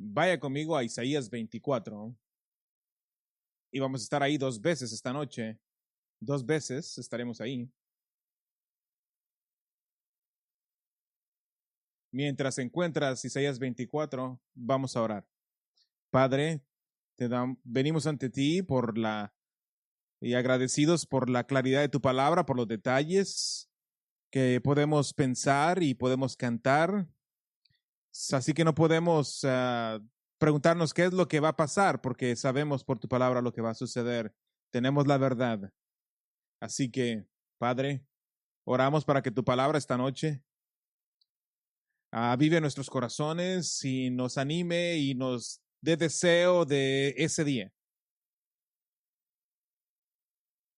Vaya conmigo a Isaías 24 y vamos a estar ahí 2 veces esta noche. 2 veces estaremos ahí. Mientras encuentras Isaías 24, vamos a orar. Padre, venimos ante ti y agradecidos por la claridad de tu palabra, por los detalles que podemos pensar y podemos cantar. Así que no podemos preguntarnos qué es lo que va a pasar, porque sabemos por tu palabra lo que va a suceder. Tenemos la verdad. Así que, Padre, oramos para que tu palabra esta noche avive nuestros corazones y nos anime y nos dé deseo de ese día.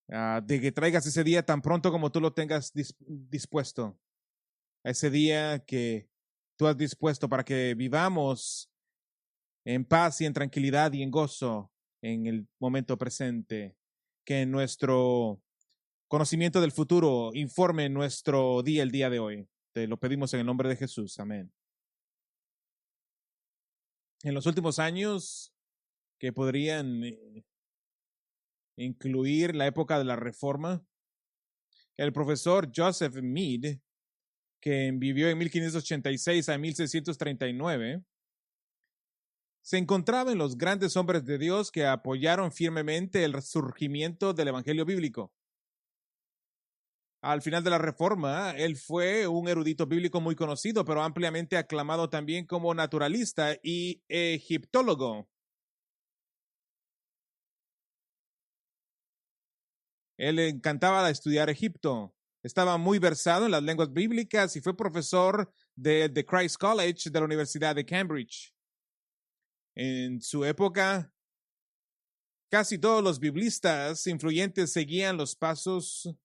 De que traigas ese día tan pronto como tú lo tengas dispuesto. A ese día que tú has dispuesto para que vivamos en paz y en tranquilidad y en gozo en el momento presente. Que nuestro conocimiento del futuro informe nuestro día el día de hoy. Te lo pedimos en el nombre de Jesús. Amén. En los últimos años que podrían incluir la época de la Reforma, el profesor Joseph Mead, que vivió en 1586 a 1639, se encontraba en los grandes hombres de Dios que apoyaron firmemente el surgimiento del Evangelio bíblico. Al final de la Reforma, él fue un erudito bíblico muy conocido, pero ampliamente aclamado también como naturalista y egiptólogo. Él le encantaba estudiar Egipto. Estaba muy versado en las lenguas bíblicas y fue profesor de The Christ College de la Universidad de Cambridge. En su época, casi todos los biblistas influyentes seguían los pasos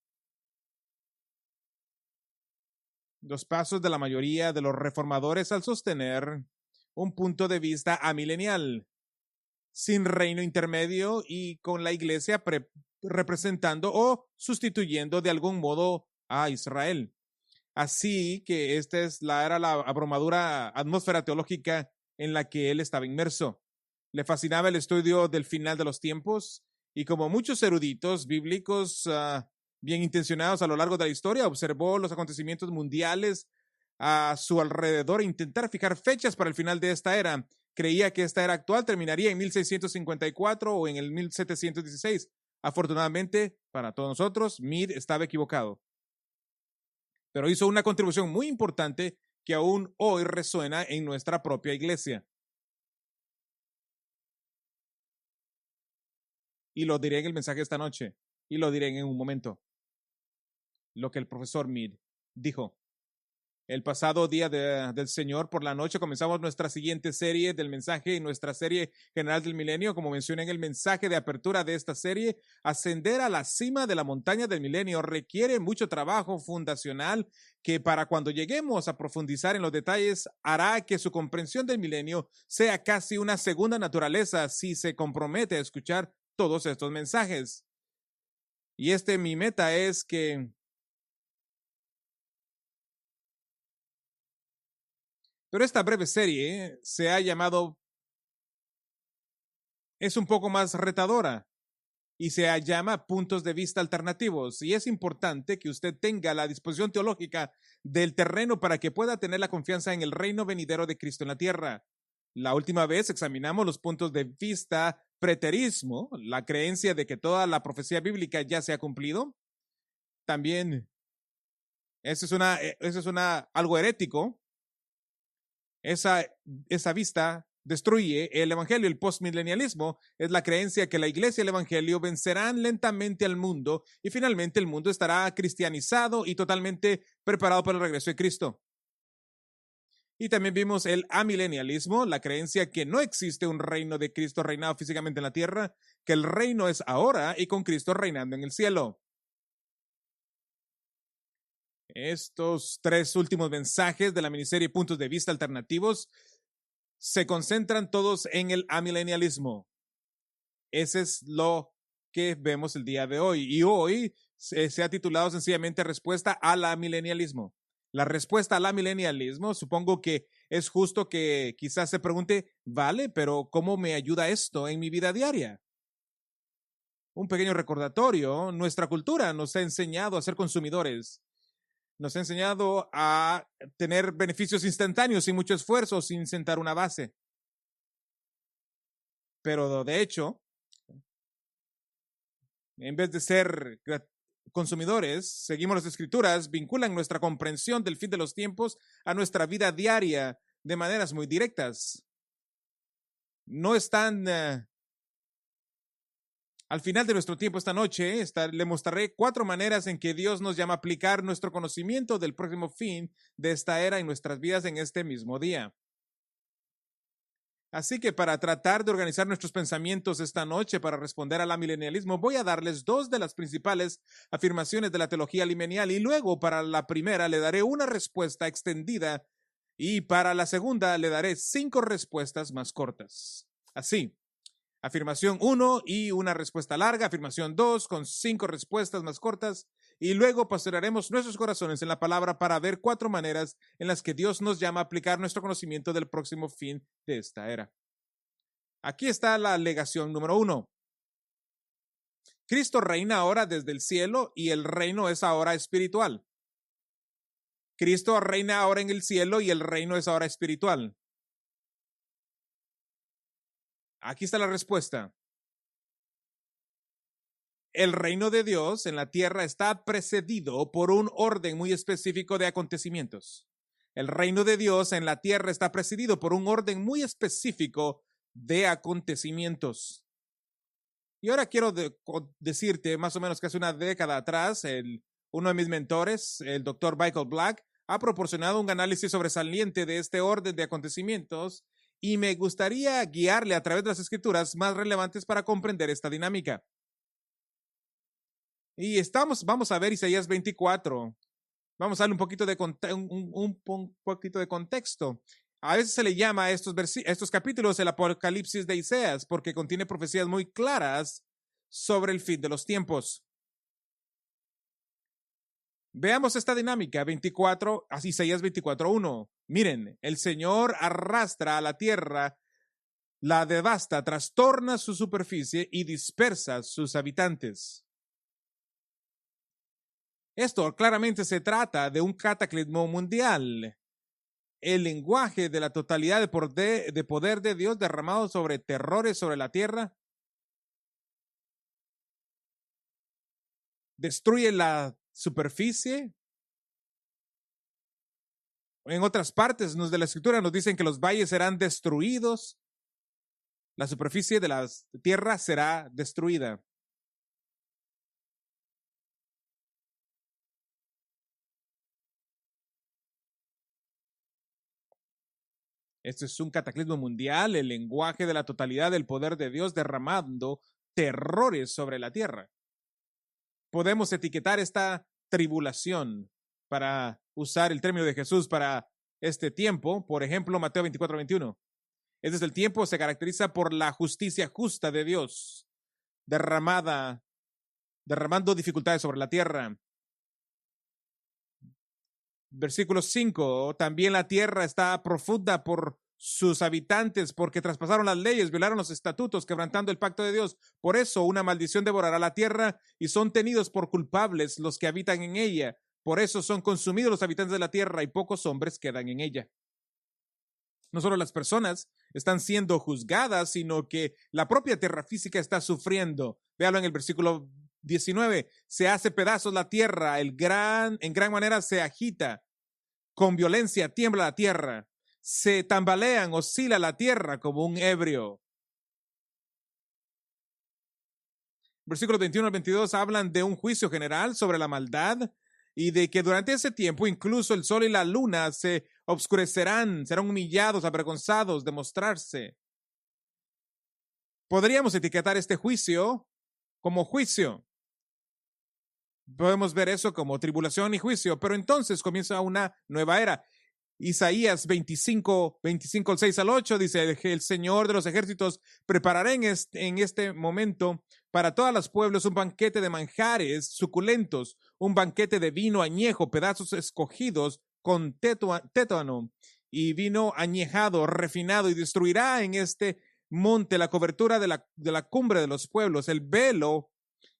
de la mayoría de los reformadores al sostener un punto de vista amilenial, sin reino intermedio y con la iglesia representando o sustituyendo de algún modo a Israel. Así que esta era la abrumadora atmósfera teológica en la que él estaba inmerso. Le fascinaba el estudio del final de los tiempos y, como muchos eruditos bíblicos bien intencionados a lo largo de la historia, observó los acontecimientos mundiales a su alrededor e intentar fijar fechas para el final de esta era. Creía que esta era actual terminaría en 1654 o en el 1716. Afortunadamente, para todos nosotros, Mead estaba equivocado. Pero hizo una contribución muy importante que aún hoy resuena en nuestra propia iglesia. Y lo diré en el mensaje esta noche, y lo diré en un momento. Lo que el profesor Mead dijo. El pasado día del Señor, por la noche, comenzamos nuestra siguiente serie del mensaje y nuestra serie general del milenio. Como mencioné en el mensaje de apertura de esta serie, ascender a la cima de la montaña del milenio requiere mucho trabajo fundacional que, para cuando lleguemos a profundizar en los detalles, hará que su comprensión del milenio sea casi una segunda naturaleza si se compromete a escuchar todos estos mensajes. Y mi meta es que pero esta breve serie se ha llamado, es un poco más retadora y se llama Puntos de Vista Alternativos. Y es importante que usted tenga la disposición teológica del terreno para que pueda tener la confianza en el reino venidero de Cristo en la tierra. La última vez examinamos los puntos de vista preterismo, la creencia de que toda la profecía bíblica ya se ha cumplido. También, eso es algo herético. Esa vista destruye el evangelio. El postmilenialismo es la creencia que la iglesia y el evangelio vencerán lentamente al mundo y finalmente el mundo estará cristianizado y totalmente preparado para el regreso de Cristo. Y también vimos el amilenialismo, la creencia que no existe un reino de Cristo reinado físicamente en la tierra, que el reino es ahora y con Cristo reinando en el cielo. Estos 3 últimos mensajes de la miniserie Puntos de Vista Alternativos se concentran todos en el amilenialismo. Ese es lo que vemos el día de hoy. Y hoy se ha titulado sencillamente Respuesta al amilenialismo. La respuesta al amilenialismo, supongo que es justo que quizás se pregunte, vale, pero ¿cómo me ayuda esto en mi vida diaria? Un pequeño recordatorio, nuestra cultura nos ha enseñado a ser consumidores. Nos ha enseñado a tener beneficios instantáneos sin mucho esfuerzo, sin sentar una base. Pero de hecho, en vez de ser consumidores, seguimos las escrituras, vinculan nuestra comprensión del fin de los tiempos a nuestra vida diaria de maneras muy directas. No están al final de nuestro tiempo esta noche, le mostraré 4 maneras en que Dios nos llama a aplicar nuestro conocimiento del próximo fin de esta era en nuestras vidas en este mismo día. Así que para tratar de organizar nuestros pensamientos esta noche para responder al amilenialismo, voy a darles 2 de las principales afirmaciones de la teología amilenial y luego para la primera le daré una respuesta extendida y para la segunda le daré 5 respuestas más cortas. Así, afirmación 1 y una respuesta larga, afirmación 2 con 5 respuestas más cortas y luego pastorearemos nuestros corazones en la palabra para ver 4 maneras en las que Dios nos llama a aplicar nuestro conocimiento del próximo fin de esta era. Aquí está la alegación número 1. Cristo reina ahora desde el cielo y el reino es ahora espiritual. Cristo reina ahora en el cielo y el reino es ahora espiritual. Aquí está la respuesta. El reino de Dios en la tierra está precedido por un orden muy específico de acontecimientos. El reino de Dios en la tierra está precedido por un orden muy específico de acontecimientos. Y ahora quiero decirte, más o menos que hace una década atrás, uno de mis mentores, el Dr. Michael Black, ha proporcionado un análisis sobresaliente de este orden de acontecimientos y me gustaría guiarle a través de las escrituras más relevantes para comprender esta dinámica. Y vamos a ver Isaías 24. Vamos a darle un poquito de contexto. A veces se le llama a estos capítulos el Apocalipsis de Isaías porque contiene profecías muy claras sobre el fin de los tiempos. Veamos esta dinámica, Isaías 24:1. Miren, el Señor arrastra a la tierra, la devasta, trastorna su superficie y dispersa sus habitantes. Esto claramente se trata de un cataclismo mundial. El lenguaje de la totalidad de poder de Dios derramado sobre terrores sobre la tierra destruye la superficie. En otras partes de la escritura nos dicen que los valles serán destruidos. La superficie de la tierra será destruida. Este es un cataclismo mundial, el lenguaje de la totalidad del poder de Dios derramando terrores sobre la tierra. Podemos etiquetar esta tribulación para usar el término de Jesús para este tiempo. Por ejemplo, Mateo 24:21. Este es el tiempo, se caracteriza por la justicia justa de Dios, derramando dificultades sobre la tierra. Versículo 5, también la tierra está profunda por sus habitantes, porque traspasaron las leyes, violaron los estatutos, quebrantando el pacto de Dios. Por eso una maldición devorará la tierra y son tenidos por culpables los que habitan en ella. Por eso son consumidos los habitantes de la tierra y pocos hombres quedan en ella. No solo las personas están siendo juzgadas, sino que la propia tierra física está sufriendo. Véalo en el versículo 19. Se hace pedazos la tierra, en gran manera se agita. Con violencia tiembla la tierra. Se tambalean, oscila la tierra como un ebrio. Versículos 21 al 22 hablan de un juicio general sobre la maldad y de que durante ese tiempo incluso el sol y la luna se obscurecerán, serán humillados, avergonzados de mostrarse. Podríamos etiquetar este juicio como juicio. Podemos ver eso como tribulación y juicio, pero entonces comienza una nueva era. Isaías 25, 6 al 8 dice, el Señor de los ejércitos preparará en este momento para todos los pueblos un banquete de manjares suculentos, un banquete de vino añejo, pedazos escogidos, con tétano y vino añejado, refinado, y destruirá en este monte la cobertura de la cumbre de los pueblos, el velo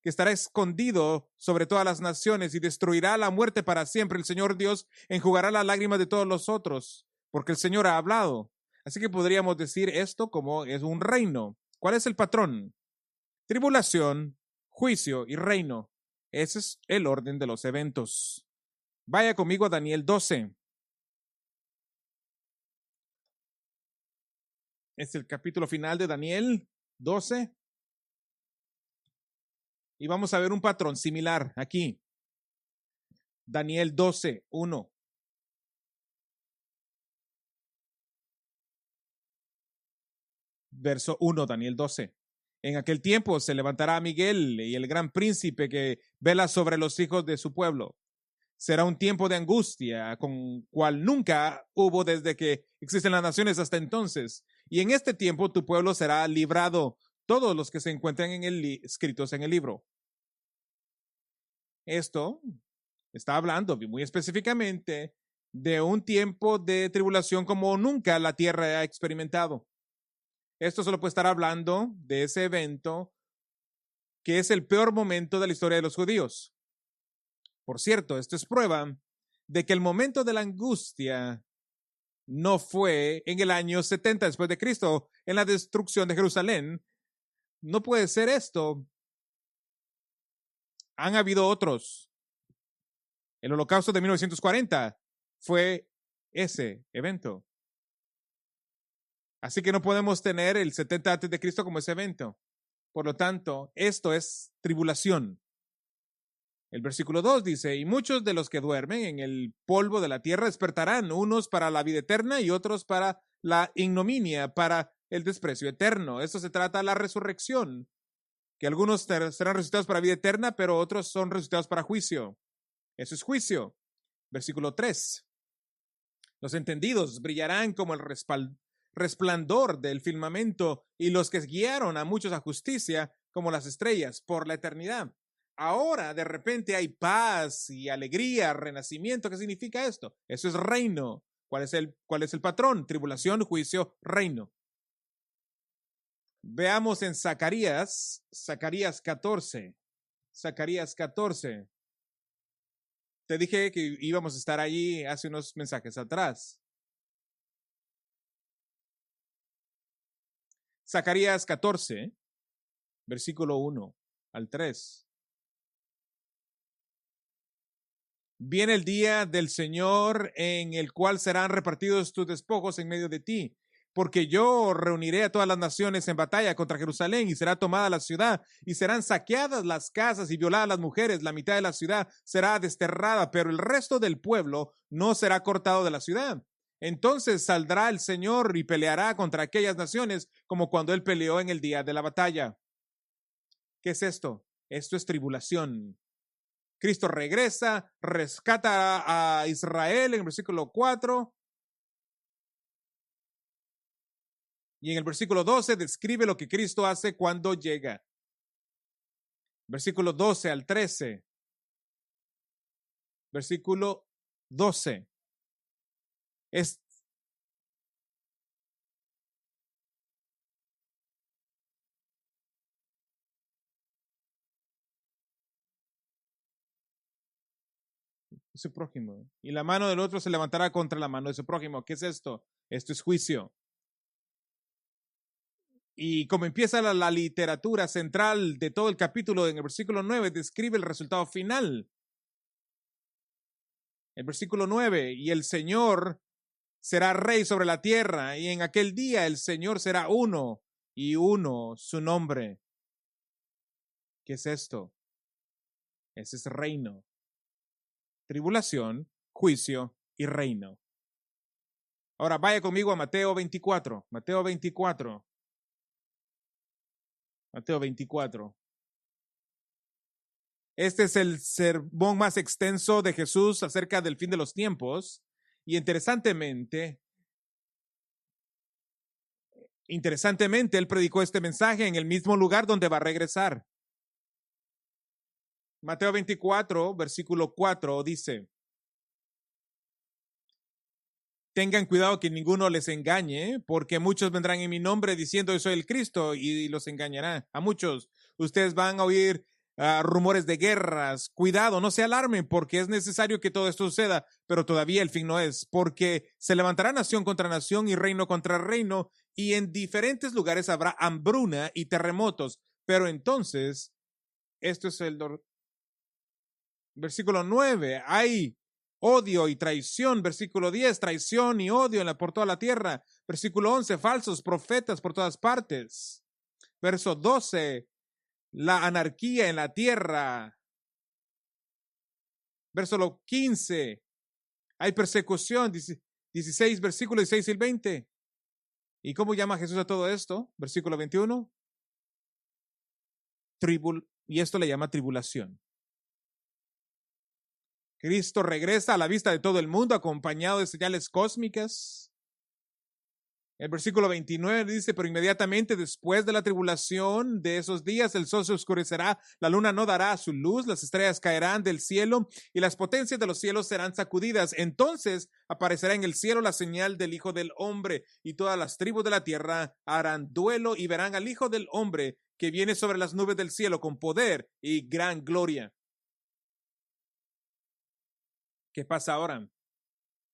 que estará escondido sobre todas las naciones, y destruirá la muerte para siempre. El Señor Dios enjugará las lágrimas de todos los otros, porque el Señor ha hablado. Así que podríamos decir esto como es un reino. ¿Cuál es el patrón? Tribulación, juicio y reino. Ese es el orden de los eventos. Vaya conmigo a Daniel 12. Es el capítulo final de Daniel 12. Y vamos a ver un patrón similar aquí. Daniel 12, 1. Verso 1, Daniel 12. En aquel tiempo se levantará Miguel y el gran príncipe que vela sobre los hijos de su pueblo. Será un tiempo de angustia, con cual nunca hubo desde que existen las naciones hasta entonces. Y en este tiempo tu pueblo será librado, todos los que se encuentran escritos en el libro. Esto está hablando muy específicamente de un tiempo de tribulación como nunca la tierra ha experimentado. Esto solo puede estar hablando de ese evento que es el peor momento de la historia de los judíos. Por cierto, esto es prueba de que el momento de la angustia no fue en el año 70 después de Cristo, en la destrucción de Jerusalén. No puede ser esto. Han habido otros. El holocausto de 1940 fue ese evento. Así que no podemos tener el 70 antes de Cristo como ese evento. Por lo tanto, esto es tribulación. El versículo 2 dice, y muchos de los que duermen en el polvo de la tierra despertarán, unos para la vida eterna y otros para la ignominia, para el desprecio eterno. Esto se trata de la resurrección, que algunos serán resucitados para vida eterna, pero otros son resucitados para juicio. Eso es juicio. Versículo 3. Los entendidos brillarán como el resplandor del firmamento, y los que guiaron a muchos a justicia como las estrellas por la eternidad. Ahora de repente hay paz y alegría, renacimiento. ¿Qué significa esto? Eso es reino. ¿Cuál es el patrón? Tribulación, juicio, reino. Veamos en Zacarías 14. Zacarías 14. Te dije que íbamos a estar allí hace unos mensajes atrás. Zacarías 14, versículo 1 al 3. Viene el día del Señor en el cual serán repartidos tus despojos en medio de ti, porque yo reuniré a todas las naciones en batalla contra Jerusalén, y será tomada la ciudad, y serán saqueadas las casas y violadas las mujeres. La mitad de la ciudad será desterrada, pero el resto del pueblo no será cortado de la ciudad. Entonces saldrá el Señor y peleará contra aquellas naciones como cuando él peleó en el día de la batalla. ¿Qué es esto? Esto es tribulación. Cristo regresa, rescata a Israel en el versículo 4. Y en el versículo 12 describe lo que Cristo hace cuando llega. Versículo 12 al 13. Versículo 12. Su prójimo. Y la mano del otro se levantará contra la mano de su prójimo. ¿Qué es esto? Esto es juicio. Y como empieza la literatura central de todo el capítulo, en el versículo 9 describe el resultado final. El versículo 9, y el Señor será rey sobre la tierra, y en aquel día el Señor será uno, y uno su nombre. ¿Qué es esto? Ese es reino. Tribulación, juicio y reino. Ahora vaya conmigo a Mateo 24. Mateo 24. Mateo 24. Este es el sermón más extenso de Jesús acerca del fin de los tiempos. Y interesantemente, él predicó este mensaje en el mismo lugar donde va a regresar. Mateo 24, versículo 4 dice, Tengan cuidado que ninguno les engañe, porque muchos vendrán en mi nombre diciendo yo soy el Cristo y los engañará a muchos. Ustedes van a oír rumores de guerras. Cuidado, no se alarmen, porque es necesario que todo esto suceda, pero todavía el fin no es, porque se levantará nación contra nación y reino contra reino, y en diferentes lugares habrá hambruna y terremotos. Pero entonces, esto es el versículo 9, hay odio y traición. Versículo 10, traición y odio por toda la tierra. Versículo 11, falsos profetas por todas partes. Verso 12, la anarquía en la tierra. Verso 15, hay persecución. 16, versículo 16 y el 20. ¿Y cómo llama Jesús a todo esto? Versículo 21. Y esto le llama tribulación. Cristo regresa a la vista de todo el mundo acompañado de señales cósmicas. El versículo 29 dice, pero inmediatamente después de la tribulación de esos días, el sol se oscurecerá, la luna no dará su luz, las estrellas caerán del cielo y las potencias de los cielos serán sacudidas. Entonces aparecerá en el cielo la señal del Hijo del Hombre y todas las tribus de la tierra harán duelo y verán al Hijo del Hombre que viene sobre las nubes del cielo con poder y gran gloria. ¿Qué pasa ahora?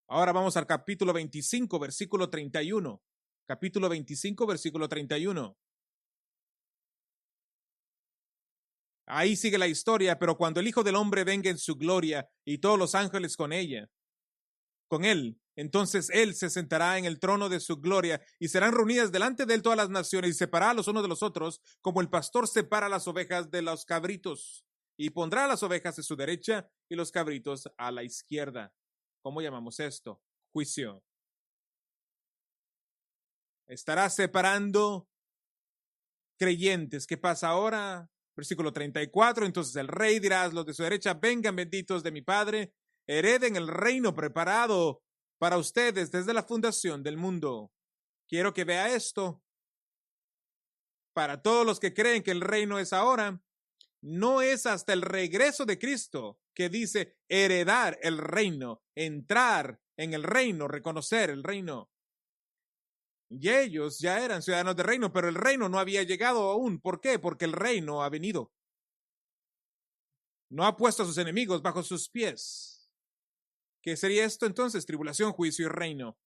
Ahora vamos al capítulo 25, versículo 31. Capítulo 25, versículo 31. Ahí sigue la historia, pero cuando el Hijo del Hombre venga en su gloria y todos los ángeles con él, entonces él se sentará en el trono de su gloria y serán reunidas delante de él todas las naciones y separará los unos de los otros, como el pastor separa las ovejas de los cabritos, y pondrá las ovejas a su derecha y los cabritos a la izquierda. ¿Cómo llamamos esto? Juicio. Estará separando creyentes. ¿Qué pasa ahora? Versículo 34. Entonces el rey dirá a los de su derecha, vengan benditos de mi Padre, hereden el reino preparado para ustedes desde la fundación del mundo. Quiero que vea esto. Para todos los que creen que el reino es ahora, no es hasta el regreso de Cristo que dice heredar el reino, entrar en el reino, reconocer el reino. Y ellos ya eran ciudadanos del reino, pero el reino no había llegado aún. ¿Por qué? Porque el reino ha venido. No ha puesto a sus enemigos bajo sus pies. ¿Qué sería esto entonces? Tribulación, juicio y reino.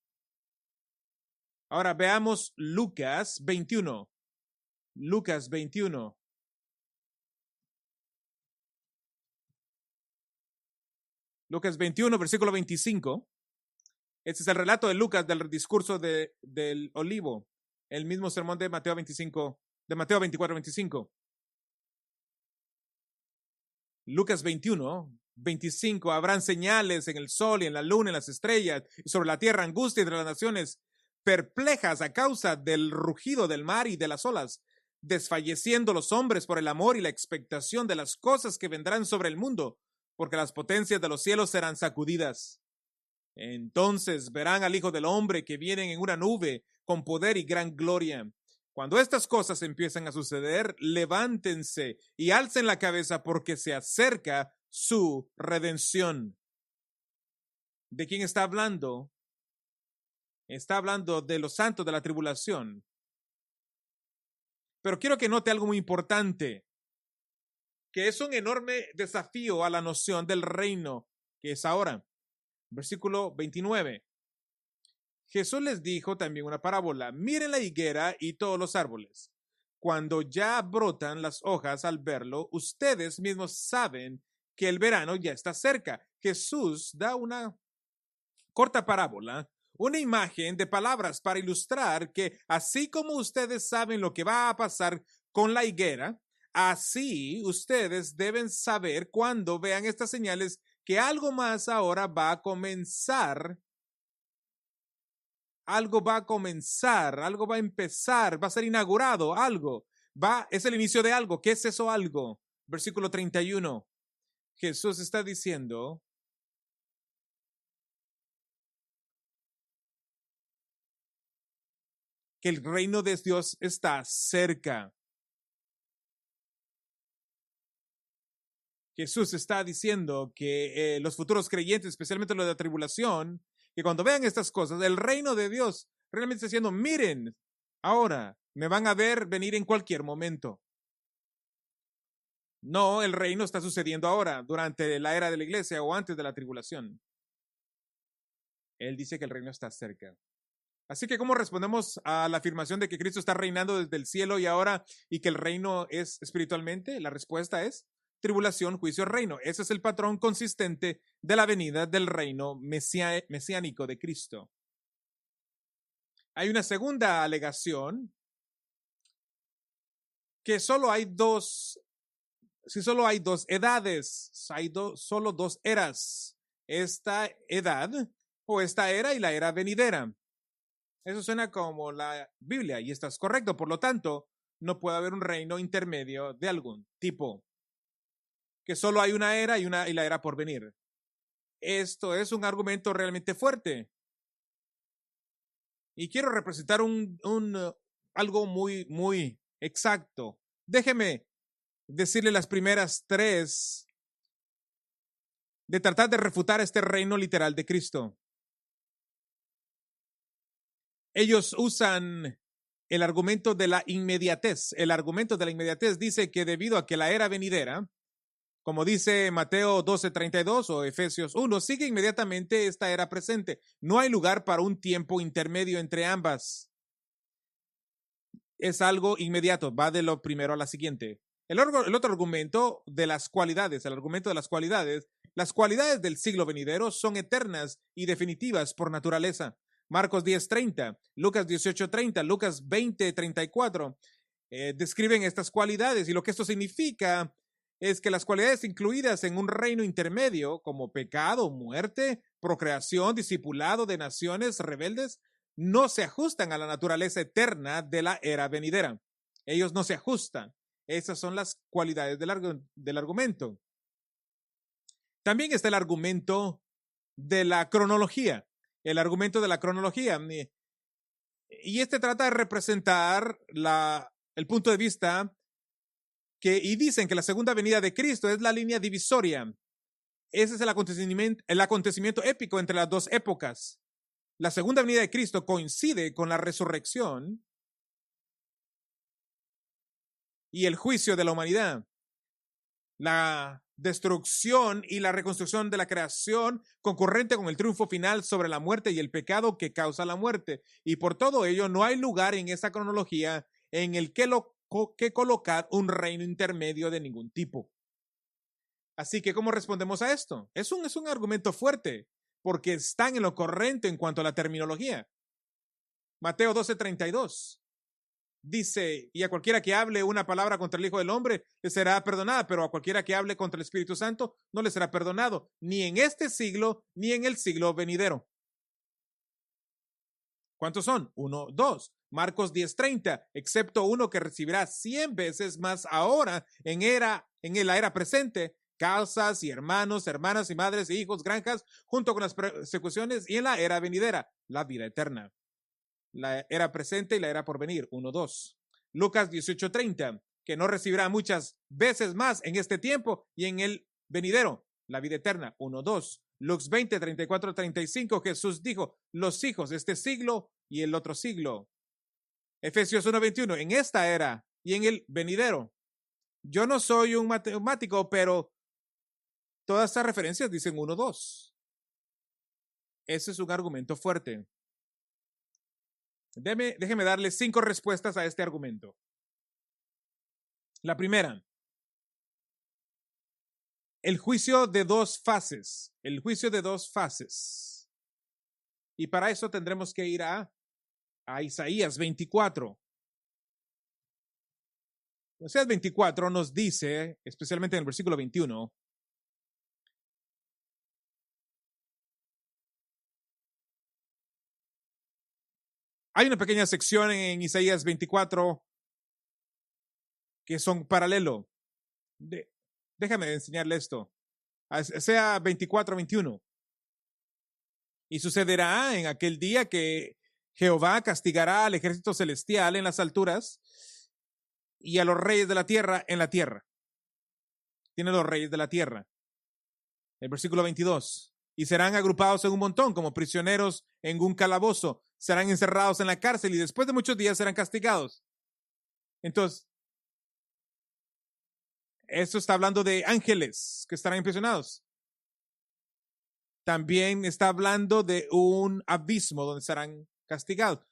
Ahora veamos Lucas 21. Lucas 21. Lucas 21, versículo 25. Este es el relato de Lucas del discurso del olivo. El mismo sermón de Mateo 25, de Mateo 24, 25. Lucas 21, 25. Habrán señales en el sol y en la luna, en las estrellas, y sobre la tierra angustia entre las naciones, perplejas a causa del rugido del mar y de las olas, desfalleciendo los hombres por el amor y la expectación de las cosas que vendrán sobre el mundo, porque las potencias de los cielos serán sacudidas. Entonces verán al Hijo del Hombre que viene en una nube con poder y gran gloria. Cuando estas cosas empiezan a suceder, levántense y alcen la cabeza porque se acerca su redención. ¿De quién está hablando? Está hablando de los santos de la tribulación. Pero quiero que note algo muy importante, que es un enorme desafío a la noción del reino que es ahora. Versículo 29. Jesús les dijo también una parábola. Miren la higuera y todos los árboles. Cuando ya brotan las hojas al verlo, ustedes mismos saben que el verano ya está cerca. Jesús da una corta parábola, una imagen de palabras para ilustrar que así como ustedes saben lo que va a pasar con la higuera, así ustedes deben saber cuando vean estas señales que algo más ahora va a comenzar. Algo va a comenzar, algo va a empezar, va a ser inaugurado, algo. Es el inicio de algo. ¿Qué es eso algo? Versículo 31. Jesús está diciendo que el reino de Dios está cerca. Jesús está diciendo que los futuros creyentes, especialmente los de la tribulación, que cuando vean estas cosas, el reino de Dios realmente está diciendo, miren, ahora me van a ver venir en cualquier momento. No, el reino está sucediendo ahora, durante la era de la iglesia o antes de la tribulación. Él dice que el reino está cerca. Así que, ¿cómo respondemos a la afirmación de que Cristo está reinando desde el cielo y ahora y que el reino es espiritualmente? La respuesta es tribulación, juicio, reino. Ese es el patrón consistente de la venida del reino mesiánico de Cristo. Hay una segunda alegación que solo hay dos edades, solo dos eras, esta edad o esta era y la era venidera. Eso suena como la Biblia y esto es correcto. Por lo tanto, no puede haber un reino intermedio de algún tipo. Que solo hay una era y la era por venir. Esto es un argumento realmente fuerte. Y quiero representar algo muy exacto. Déjeme decirle las primeras tres de tratar de refutar este reino literal de Cristo. Ellos usan el argumento de la inmediatez. El argumento de la inmediatez dice que debido a que la era venidera, como dice Mateo 12:32 o Efesios 1, sigue inmediatamente esta era presente. No hay lugar para un tiempo intermedio entre ambas. Es algo inmediato, va de lo primero a la siguiente. El otro argumento de las cualidades, las cualidades del siglo venidero son eternas y definitivas por naturaleza. Marcos 10:30, Lucas 18:30, Lucas 20:34 describen estas cualidades y lo que esto significa es que las cualidades incluidas en un reino intermedio como pecado, muerte, procreación, discipulado de naciones rebeldes no se ajustan a la naturaleza eterna de la era venidera. Ellos no se ajustan. Esas son las cualidades del argumento. También está el argumento de la cronología. El argumento de la cronología. Y este trata de representar el punto de vista y dicen que la segunda venida de Cristo es la línea divisoria. Ese es el acontecimiento épico entre las dos épocas. La segunda venida de Cristo coincide con la resurrección y el juicio de la humanidad. La destrucción y la reconstrucción de la creación concurrente con el triunfo final sobre la muerte y el pecado que causa la muerte. Y por todo ello no hay lugar en esta cronología en el que colocar un reino intermedio de ningún tipo. Así que, ¿cómo respondemos a esto? Es un argumento fuerte porque están en lo correcto en cuanto a la terminología. Mateo 12:32 dice, y a cualquiera que hable una palabra contra el Hijo del Hombre le será perdonada, pero a cualquiera que hable contra el Espíritu Santo no le será perdonado, ni en este siglo, ni en el siglo venidero. ¿Cuántos son? 1, 2. Marcos 10:30, excepto uno que recibirá 100 veces más ahora en la era presente, casas y hermanos, hermanas y madres y hijos, granjas, junto con las persecuciones y en la era venidera, la vida eterna. La era presente y la era por venir, 1, 2. Lucas 18:30, que no recibirá muchas veces más en este tiempo y en el venidero, la vida eterna, 1, 2. Lucas 20:34-35, Jesús dijo, los hijos de este siglo y el otro siglo. Efesios 1:21, en esta era y en el venidero. Yo no soy un matemático, pero todas estas referencias dicen 1, 2. Ese es un argumento fuerte. Déjeme darle 5 respuestas a este argumento. La primera, el juicio de dos fases. El juicio de dos fases. Y para eso tendremos que ir a Isaías 24. Isaías 24 nos dice, especialmente en el versículo 21, hay una pequeña sección en Isaías 24 que son paralelo. Déjame enseñarle esto. Sea 24-21. Y sucederá en aquel día que Jehová castigará al ejército celestial en las alturas y a los reyes de la tierra en la tierra. Tiene los reyes de la tierra. El versículo 22. y serán agrupados en un montón como prisioneros en un calabozo. Serán encerrados en la cárcel y después de muchos días serán castigados. Entonces, esto está hablando de ángeles que estarán impresionados. También está hablando de un abismo donde serán castigados.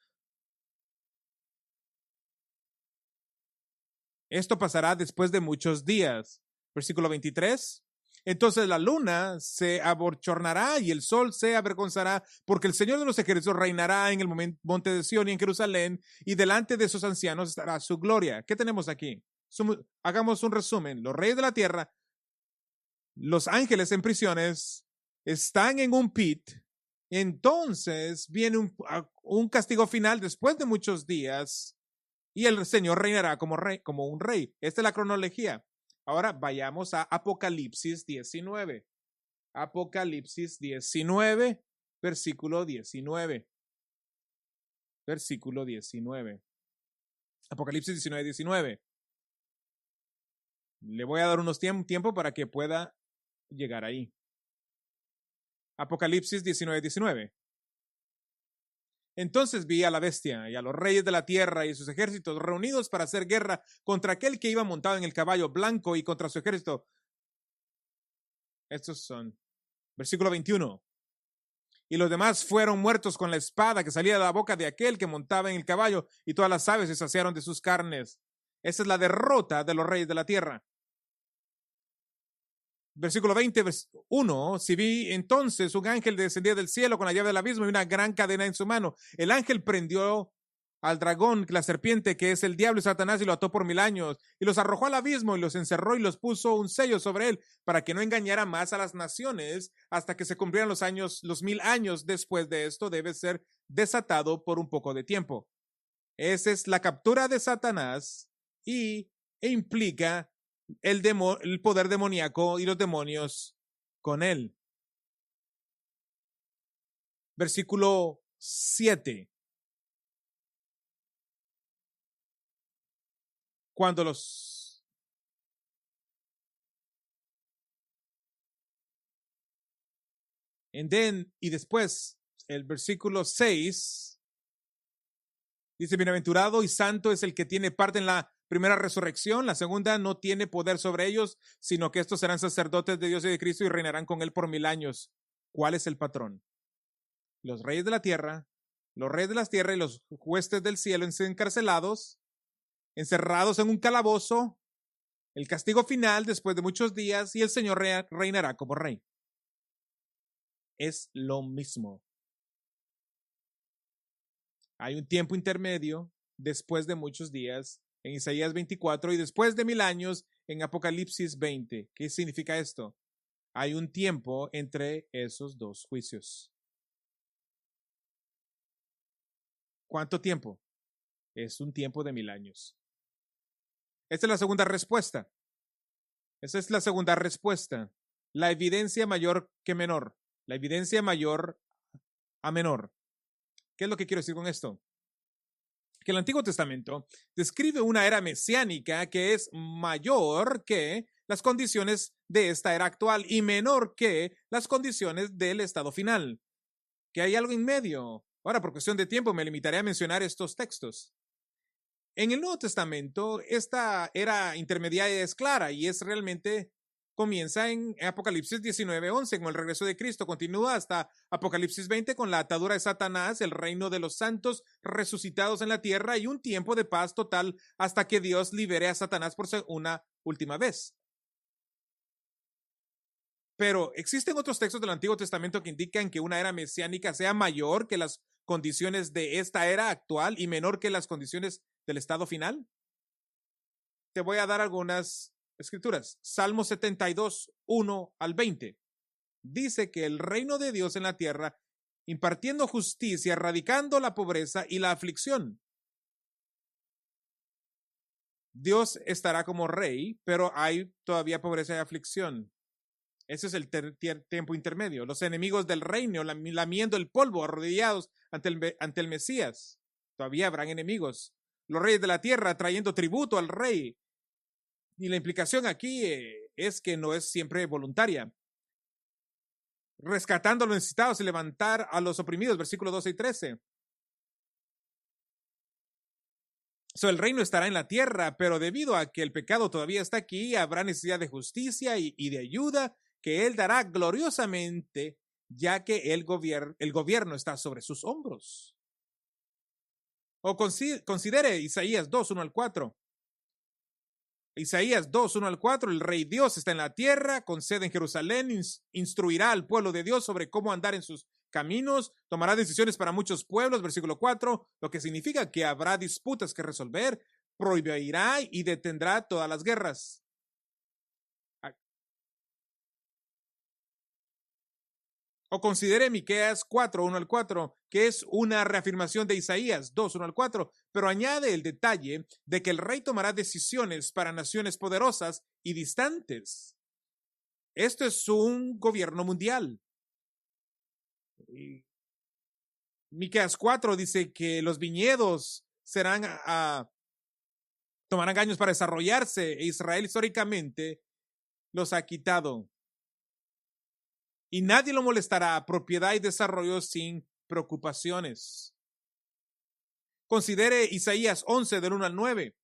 Esto pasará después de muchos días. Versículo 23. Entonces la luna se abochornará y el sol se avergonzará, porque el Señor de los ejércitos reinará en el monte de Sión y en Jerusalén, y delante de sus ancianos estará su gloria. ¿Qué tenemos aquí? Hagamos un resumen. Los reyes de la tierra, los ángeles en prisiones, están en un pit. Entonces viene un castigo final después de muchos días, y el Señor reinará como rey, como un rey. Esta es la cronología. Ahora vayamos a Apocalipsis 19. Apocalipsis 19, versículo 19. Versículo 19. Apocalipsis 19, 19. Le voy a dar unos tiempo para que pueda llegar ahí. Apocalipsis 19, 19. Entonces vi a la bestia y a los reyes de la tierra y sus ejércitos reunidos para hacer guerra contra aquel que iba montado en el caballo blanco y contra su ejército. Estos son versículo 21. Y los demás fueron muertos con la espada que salía de la boca de aquel que montaba en el caballo, y todas las aves se saciaron de sus carnes. Esa es la derrota de los reyes de la tierra. Versículo 21. Si vi entonces un ángel descendía del cielo con la llave del abismo y una gran cadena en su mano. El ángel prendió al dragón, la serpiente, que es el diablo y Satanás, y lo ató por 1000 años, y los arrojó al abismo y los encerró y los puso un sello sobre él para que no engañara más a las naciones hasta que se cumplieran los 1000 años. Después de esto debe ser desatado por un poco de tiempo. Esa es la captura de Satanás e implica el poder demoníaco y los demonios con él. Versículo 7. Cuando los y después el versículo 6 dice: bienaventurado y santo es el que tiene parte en la primera resurrección. La segunda no tiene poder sobre ellos, sino que estos serán sacerdotes de Dios y de Cristo y reinarán con él por 1000 años. ¿Cuál es el patrón? Los reyes de la tierra, los reyes de las tierras y los huestes del cielo encarcelados, encerrados en un calabozo, el castigo final después de muchos días, y el Señor reinará como rey. Es lo mismo. Hay un tiempo intermedio después de muchos días en Isaías 24 y después de 1000 años en Apocalipsis 20. ¿Qué significa esto? Hay un tiempo entre esos dos juicios. ¿Cuánto tiempo? Es un tiempo de 1000 años. Esta es la segunda respuesta. Esa es la segunda respuesta. La evidencia mayor que menor. La evidencia mayor a menor. ¿Qué es lo que quiero decir con esto? Que el Antiguo Testamento describe una era mesiánica que es mayor que las condiciones de esta era actual y menor que las condiciones del estado final. Que hay algo en medio. Ahora, por cuestión de tiempo, me limitaré a mencionar estos textos. En el Nuevo Testamento, esta era intermediaria es clara y es realmente, comienza en Apocalipsis 19:11 con el regreso de Cristo, continúa hasta Apocalipsis 20 con la atadura de Satanás, el reino de los santos resucitados en la tierra y un tiempo de paz total hasta que Dios libere a Satanás por una última vez. Pero existen otros textos del Antiguo Testamento que indican que una era mesiánica sea mayor que las condiciones de esta era actual y menor que las condiciones del estado final. Te voy a dar algunas escrituras. Salmo 72, 1 al 20. Dice que el reino de Dios en la tierra, impartiendo justicia, erradicando la pobreza y la aflicción. Dios estará como rey, pero hay todavía pobreza y aflicción. Ese es el tiempo intermedio. Los enemigos del reino lamiendo el polvo, arrodillados ante el Mesías. Todavía habrán enemigos. Los reyes de la tierra trayendo tributo al rey. Y la implicación aquí es que no es siempre voluntaria. rescatando a los necesitados y levantar a los oprimidos, versículos 12 y 13. El reino estará en la tierra, pero debido a que el pecado todavía está aquí, habrá necesidad de justicia y de ayuda que Él dará gloriosamente, ya que el gobierno está sobre sus hombros. O considere Isaías 2, 1 al 4. Isaías 2, 1 al 4, el rey Dios está en la tierra, con sede en Jerusalén, instruirá al pueblo de Dios sobre cómo andar en sus caminos, tomará decisiones para muchos pueblos, versículo 4, lo que significa que habrá disputas que resolver, prohibirá y detendrá todas las guerras. O considere Miqueas 4, 1 al 4, que es una reafirmación de Isaías 2, 1 al 4, pero añade el detalle de que el rey tomará decisiones para naciones poderosas y distantes. Esto es un gobierno mundial. Miqueas 4 dice que los viñedos tomarán años para desarrollarse e Israel históricamente los ha quitado. Y nadie lo molestará, propiedad y desarrollo sin preocupaciones. Considere Isaías 11 del 1 al 9.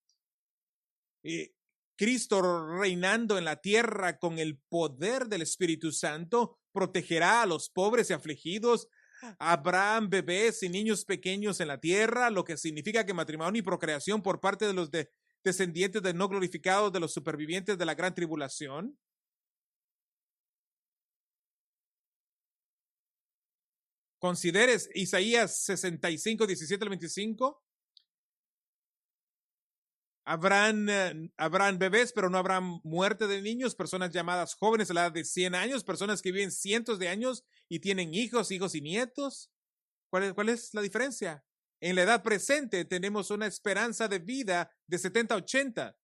Cristo reinando en la tierra con el poder del Espíritu Santo protegerá a los pobres y afligidos. Habrán bebés y niños pequeños en la tierra, lo que significa que matrimonio y procreación por parte de los descendientes de no glorificados de los supervivientes de la gran tribulación. Consideres Isaías 65, 17 al 25. Habrán bebés, pero no habrá muerte de niños, personas llamadas jóvenes a la edad de 100 años, personas que viven cientos de años y tienen hijos y nietos. ¿Cuál es la diferencia? En la edad presente tenemos una esperanza de vida de 70 a 80.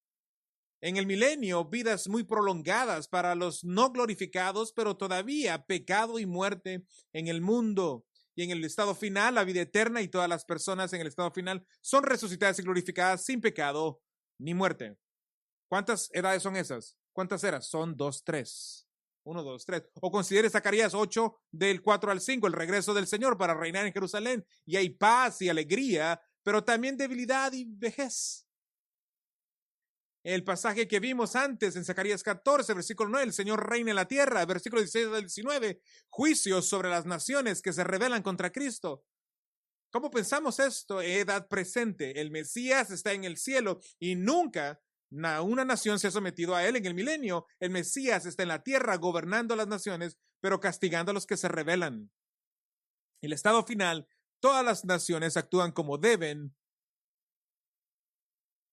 En el milenio, vidas muy prolongadas para los no glorificados, pero todavía pecado y muerte en el mundo. Y en el estado final, la vida eterna y todas las personas en el estado final son resucitadas y glorificadas sin pecado ni muerte. ¿Cuántas edades son esas? ¿Cuántas eras? Son 2, 3. 1, 2, 3. O considere Zacarías 8 del 4 al 5, el regreso del Señor para reinar en Jerusalén. Y hay paz y alegría, pero también debilidad y vejez. El pasaje que vimos antes en Zacarías 14, versículo 9, el Señor reina en la tierra, versículo 16 al 19, juicios sobre las naciones que se rebelan contra Cristo. ¿Cómo pensamos esto? Edad presente, el Mesías está en el cielo y nunca una nación se ha sometido a él en el milenio. El Mesías está en la tierra gobernando las naciones, pero castigando a los que se rebelan. El estado final, todas las naciones actúan como deben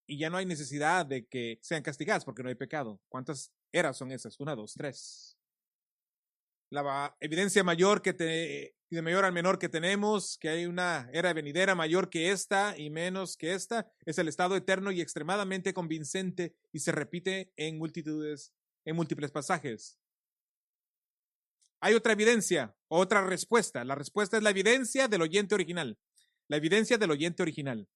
y ya no hay necesidad de que sean castigadas porque no hay pecado. ¿Cuántas eras son esas? 1, 2, 3. La evidencia mayor de mayor al menor que tenemos, que hay una era venidera mayor que esta y menos que esta, es el estado eterno y extremadamente convincente y se repite en múltiples pasajes. Hay otra evidencia, otra respuesta. La respuesta es la evidencia del oyente original. La evidencia del oyente original.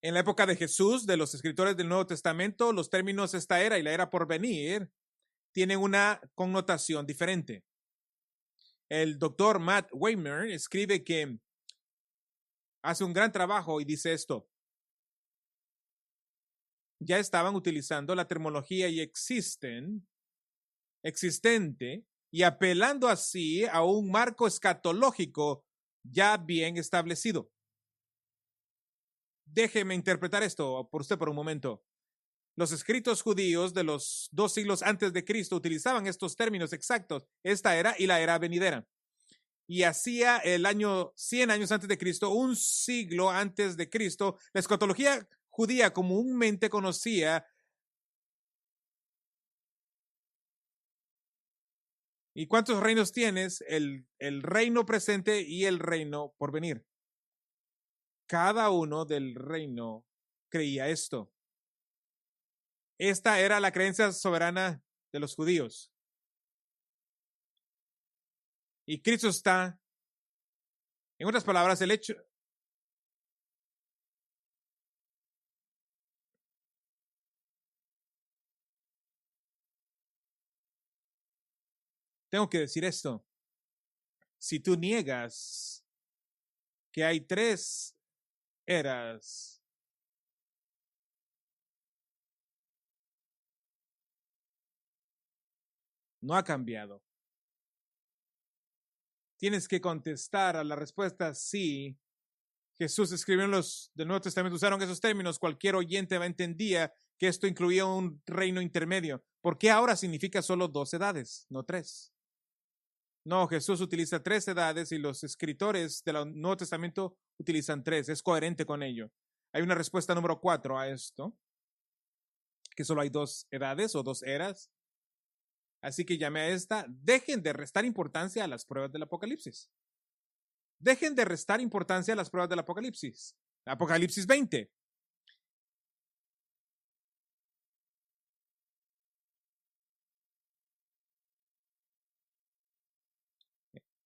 En la época de Jesús, de los escritores del Nuevo Testamento, los términos esta era y la era por venir tienen una connotación diferente. El doctor Matt Weimer escribe que hace un gran trabajo y dice esto. Ya estaban utilizando la terminología y existente y apelando así a un marco escatológico ya bien establecido. Déjeme interpretar esto por usted por un momento. Los escritos judíos de los 2 siglos antes de Cristo utilizaban estos términos exactos, esta era y la era venidera. Y hacía el año 100 años antes de Cristo, un siglo antes de Cristo, la escatología judía comúnmente conocía. ¿Y cuántos reinos tienes? El reino presente y el reino por venir. Cada uno del reino creía esto. Esta era la creencia soberana de los judíos. Y Cristo está, en otras palabras, el hecho, tengo que decir esto. Si tú niegas que hay 3 eras, no ha cambiado. Tienes que contestar a la respuesta sí. Jesús escribió en los del Nuevo Testamento, usaron esos términos, cualquier oyente entendía que esto incluía un reino intermedio. ¿Por qué ahora significa solo 2 edades, no 3? No, Jesús utiliza 3 edades y los escritores del Nuevo Testamento utilizan 3. Es coherente con ello. Hay una respuesta número 4 a esto, que solo hay 2 edades o 2 eras. Así que llamé a esta, dejen de restar importancia a las pruebas del Apocalipsis. Dejen de restar importancia a las pruebas del Apocalipsis. Apocalipsis 20.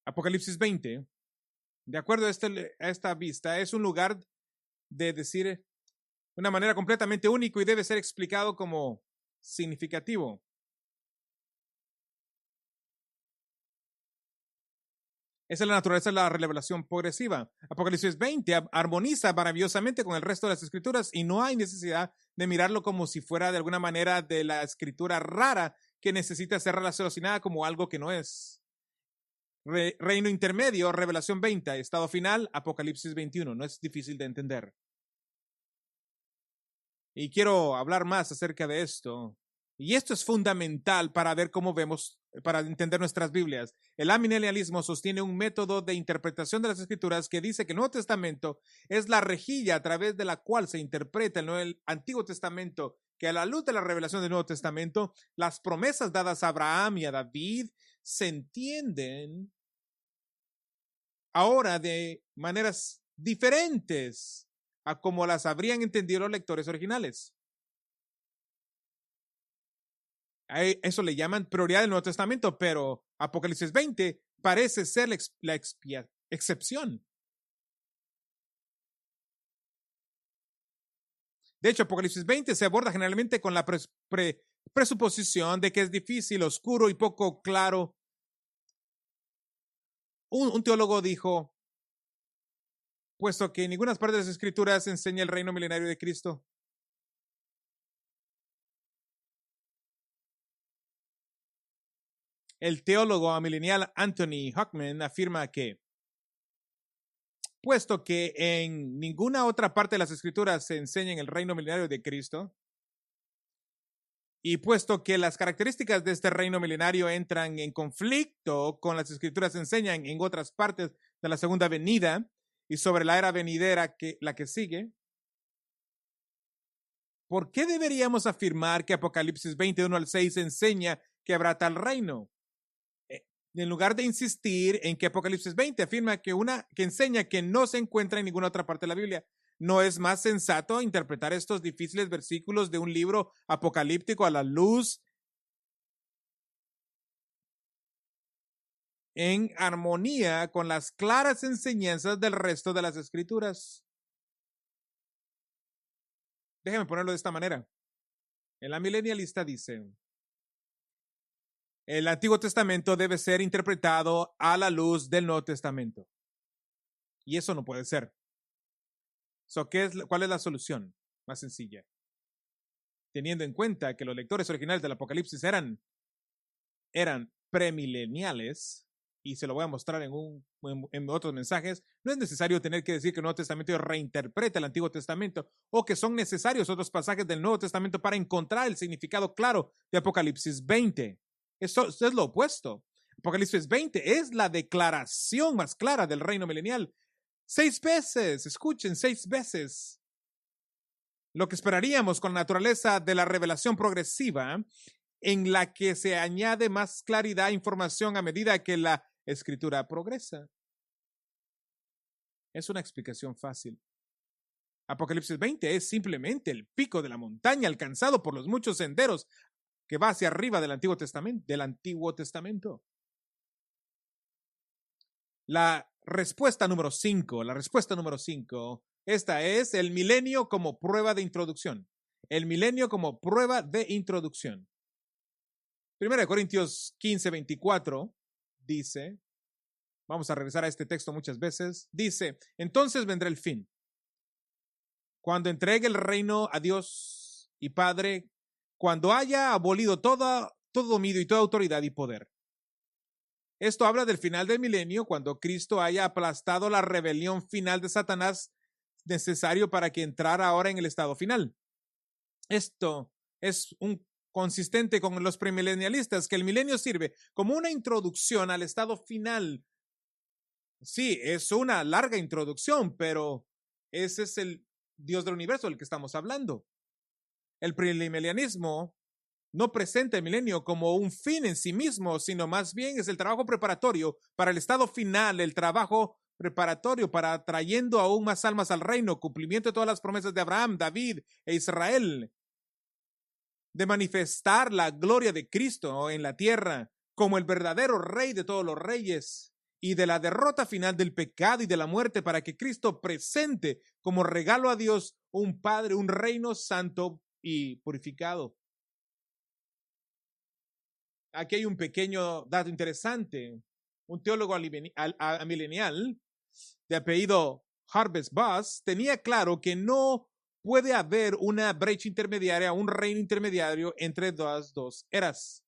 Apocalipsis 20, de acuerdo a esta vista, es un lugar de decir de una manera completamente único y debe ser explicado como significativo. Esa es la naturaleza de la revelación progresiva. Apocalipsis 20 armoniza maravillosamente con el resto de las escrituras y no hay necesidad de mirarlo como si fuera de alguna manera de la escritura rara que necesita ser relacionada como algo que no es. Reino intermedio, Revelación 20, estado final, Apocalipsis 21. No es difícil de entender. Y quiero hablar más acerca de esto. Y esto es fundamental para ver cómo vemos, para entender nuestras Biblias. El amilenialismo sostiene un método de interpretación de las Escrituras que dice que el Nuevo Testamento es la rejilla a través de la cual se interpreta el Antiguo Testamento, que a la luz de la revelación del Nuevo Testamento, las promesas dadas a Abraham y a David se entienden ahora de maneras diferentes a como las habrían entendido los lectores originales. Eso le llaman prioridad del Nuevo Testamento, pero Apocalipsis 20 parece ser la excepción. De hecho, Apocalipsis 20 se aborda generalmente con la presuposición de que es difícil, oscuro y poco claro. Un teólogo dijo, puesto que en ninguna parte de las Escrituras enseña el reino milenario de Cristo, el teólogo amilenial Anthony Huckman afirma que, puesto que en ninguna otra parte de las Escrituras se enseña el reino milenario de Cristo, y puesto que las características de este reino milenario entran en conflicto con las Escrituras enseñan en otras partes de la segunda venida y sobre la era venidera la que sigue, ¿por qué deberíamos afirmar que Apocalipsis 21 al 6 enseña que habrá tal reino? En lugar de insistir en que Apocalipsis 20 afirma que enseña que no se encuentra en ninguna otra parte de la Biblia. ¿No es más sensato interpretar estos difíciles versículos de un libro apocalíptico a la luz en armonía con las claras enseñanzas del resto de las Escrituras? Déjeme ponerlo de esta manera. El amilenialista dice, el Antiguo Testamento debe ser interpretado a la luz del Nuevo Testamento. Y eso no puede ser. ¿Cuál es la solución? Más sencilla. Teniendo en cuenta que los lectores originales del Apocalipsis eran premileniales, y se lo voy a mostrar en otros mensajes, no es necesario tener que decir que el Nuevo Testamento reinterpreta el Antiguo Testamento o que son necesarios otros pasajes del Nuevo Testamento para encontrar el significado claro de Apocalipsis 20. Esto es lo opuesto. Apocalipsis 20 es la declaración más clara del reino milenial. 6 veces, escuchen, 6 veces. Lo que esperaríamos con la naturaleza de la revelación progresiva, en la que se añade más claridad e información a medida que la escritura progresa. Es una explicación fácil. Apocalipsis 20 es simplemente el pico de la montaña alcanzado por los muchos senderos que va hacia arriba del Antiguo Testamento. La respuesta número 5, esta es el milenio como prueba de introducción. El milenio como prueba de introducción. 1 Corintios 15:24 dice, vamos a regresar a este texto muchas veces, dice, entonces vendrá el fin, cuando entregue el reino a Dios y Padre, cuando haya abolido todo dominio y toda autoridad y poder. Esto habla del final del milenio, cuando Cristo haya aplastado la rebelión final de Satanás, necesario para que entrara ahora en el estado final. Esto es consistente con los premilenialistas, que el milenio sirve como una introducción al estado final. Sí, es una larga introducción, pero ese es el Dios del universo del que estamos hablando. El premilenialismo no presenta el milenio como un fin en sí mismo, sino más bien es el trabajo preparatorio para el estado final, el trabajo preparatorio para trayendo aún más almas al reino, cumplimiento de todas las promesas de Abraham, David e Israel, de manifestar la gloria de Cristo en la tierra como el verdadero rey de todos los reyes, y de la derrota final del pecado y de la muerte, para que Cristo presente como regalo a Dios un Padre, un reino santo y purificado. Aquí hay un pequeño dato interesante. Un teólogo amilenial de apellido Harvest Boss tenía claro que no puede haber una brecha intermediaria, un reino intermediario entre las dos eras.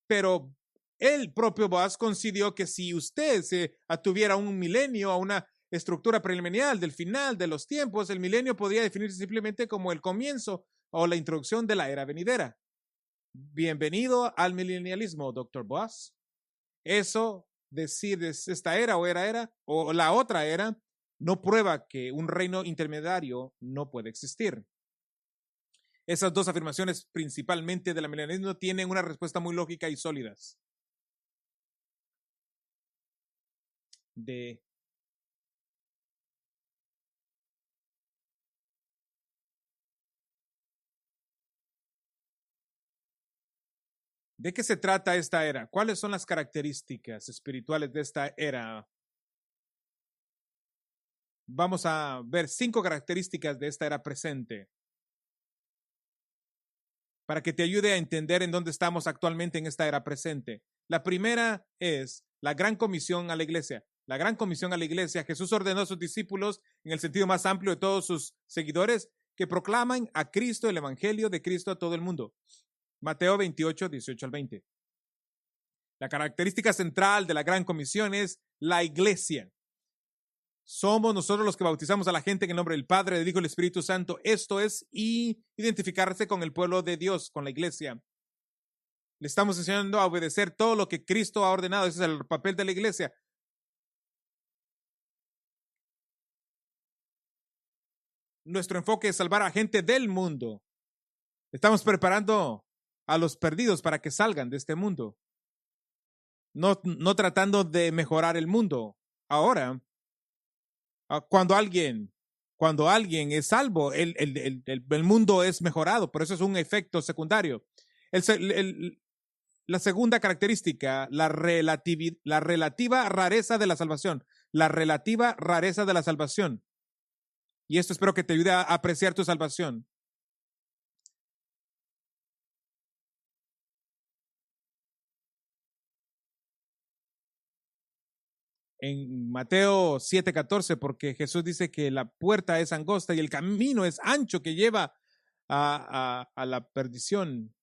Pero el propio Boss concidió que si usted se atuviera a un milenio, a una estructura preliminar del final de los tiempos, el milenio podría definirse simplemente como el comienzo o la introducción de la era venidera. Bienvenido al milenialismo, Dr. Boss. Eso, decir esta era o la otra era, no prueba que un reino intermediario no puede existir. Esas dos afirmaciones, principalmente del milenialismo, tienen una respuesta muy lógica y sólidas. ¿De qué se trata esta era? ¿Cuáles son las características espirituales de esta era? Vamos a ver 5 características de esta era presente, para que te ayude a entender en dónde estamos actualmente en esta era presente. La primera es la gran comisión a la iglesia. La gran comisión a la iglesia, Jesús ordenó a sus discípulos, en el sentido más amplio de todos sus seguidores, que proclaman a Cristo, el evangelio de Cristo, a todo el mundo. Mateo 28, 18 al 20. La característica central de la gran comisión es la iglesia. Somos nosotros los que bautizamos a la gente en el nombre del Padre, del Hijo y del Espíritu Santo. Esto es identificarse con el pueblo de Dios, con la iglesia. Le estamos enseñando a obedecer todo lo que Cristo ha ordenado. Ese es el papel de la iglesia. Nuestro enfoque es salvar a gente del mundo. Estamos preparando a los perdidos para que salgan de este mundo. No tratando de mejorar el mundo. Ahora, cuando alguien es salvo, el mundo es mejorado, pero eso es un efecto secundario. La segunda característica, la relativa rareza de la salvación. La relativa rareza de la salvación. Y esto espero que te ayude a apreciar tu salvación. En Mateo 7:14, porque Jesús dice que la puerta es angosta y el camino es ancho que lleva a la perdición.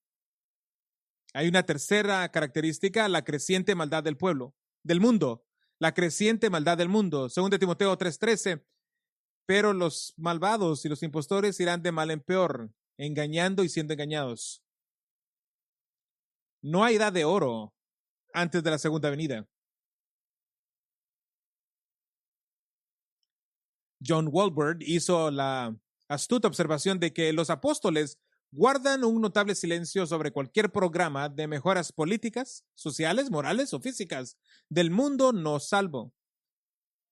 Hay una tercera característica, la creciente maldad del mundo. La creciente maldad del mundo. Según de Timoteo 3:13, pero los malvados y los impostores irán de mal en peor, engañando y siendo engañados. No hay edad de oro antes de la segunda venida. John Walvoord hizo la astuta observación de que los apóstoles guardan un notable silencio sobre cualquier programa de mejoras políticas, sociales, morales o físicas del mundo no salvo.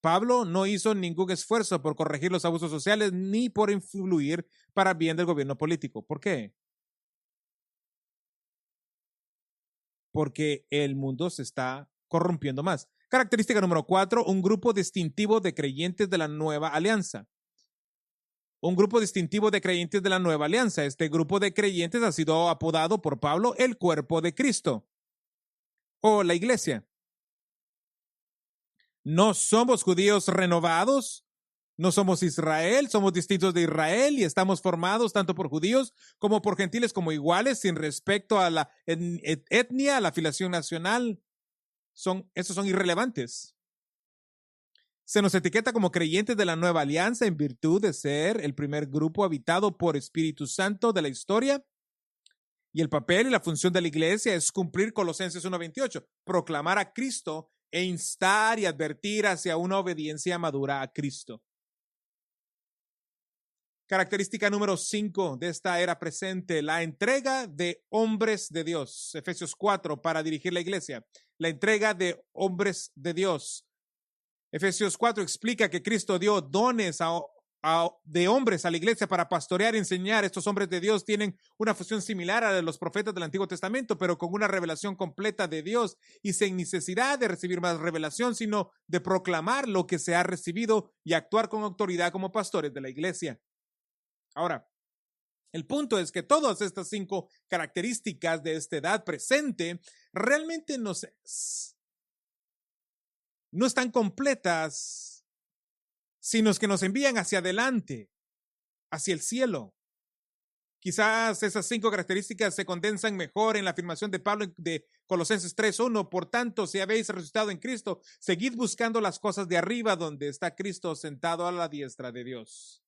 Pablo no hizo ningún esfuerzo por corregir los abusos sociales ni por influir para bien del gobierno político. ¿Por qué? Porque el mundo se está corrompiendo más. Característica número 4, un grupo distintivo de creyentes de la nueva alianza. Un grupo distintivo de creyentes de la nueva alianza. Este grupo de creyentes ha sido apodado por Pablo el cuerpo de Cristo. o la iglesia. No somos judíos renovados, no somos Israel, somos distintos de Israel y estamos formados tanto por judíos como por gentiles como iguales sin respecto a la etnia, a la afiliación nacional. Esos son irrelevantes. Se nos etiqueta como creyentes de la nueva alianza en virtud de ser el primer grupo habitado por Espíritu Santo de la historia. Y el papel y la función de la iglesia es cumplir Colosenses 1:28, proclamar a Cristo e instar y advertir hacia una obediencia madura a Cristo. Característica número 5 de esta era presente, la entrega de hombres de Dios. Efesios 4 para dirigir la iglesia. La entrega de hombres de Dios. Efesios 4 explica que Cristo dio dones de hombres a la iglesia para pastorear y enseñar. Estos hombres de Dios tienen una función similar a la de los profetas del Antiguo Testamento, pero con una revelación completa de Dios y sin necesidad de recibir más revelación, sino de proclamar lo que se ha recibido y actuar con autoridad como pastores de la iglesia. Ahora, el punto es que todas estas 5 características de esta edad presente realmente no están completas, sino que nos envían hacia adelante, hacia el cielo. Quizás esas 5 características se condensan mejor en la afirmación de Pablo de Colosenses 3:1. Por tanto, si habéis resucitado en Cristo, seguid buscando las cosas de arriba, donde está Cristo sentado a la diestra de Dios.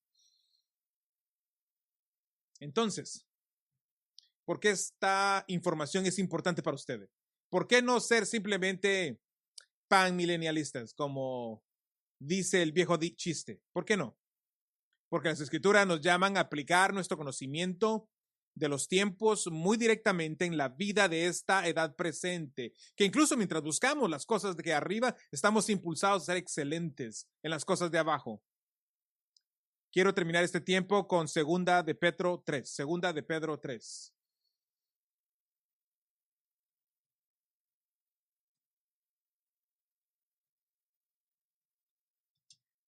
Entonces, ¿por qué esta información es importante para ustedes? ¿Por qué no ser simplemente panmilenialistas, como dice el viejo chiste? ¿Por qué no? Porque las escrituras nos llaman a aplicar nuestro conocimiento de los tiempos muy directamente en la vida de esta edad presente, que incluso mientras buscamos las cosas de arriba, estamos impulsados a ser excelentes en las cosas de abajo. Quiero terminar este tiempo con Segunda de Pedro 3. Segunda de Pedro 3.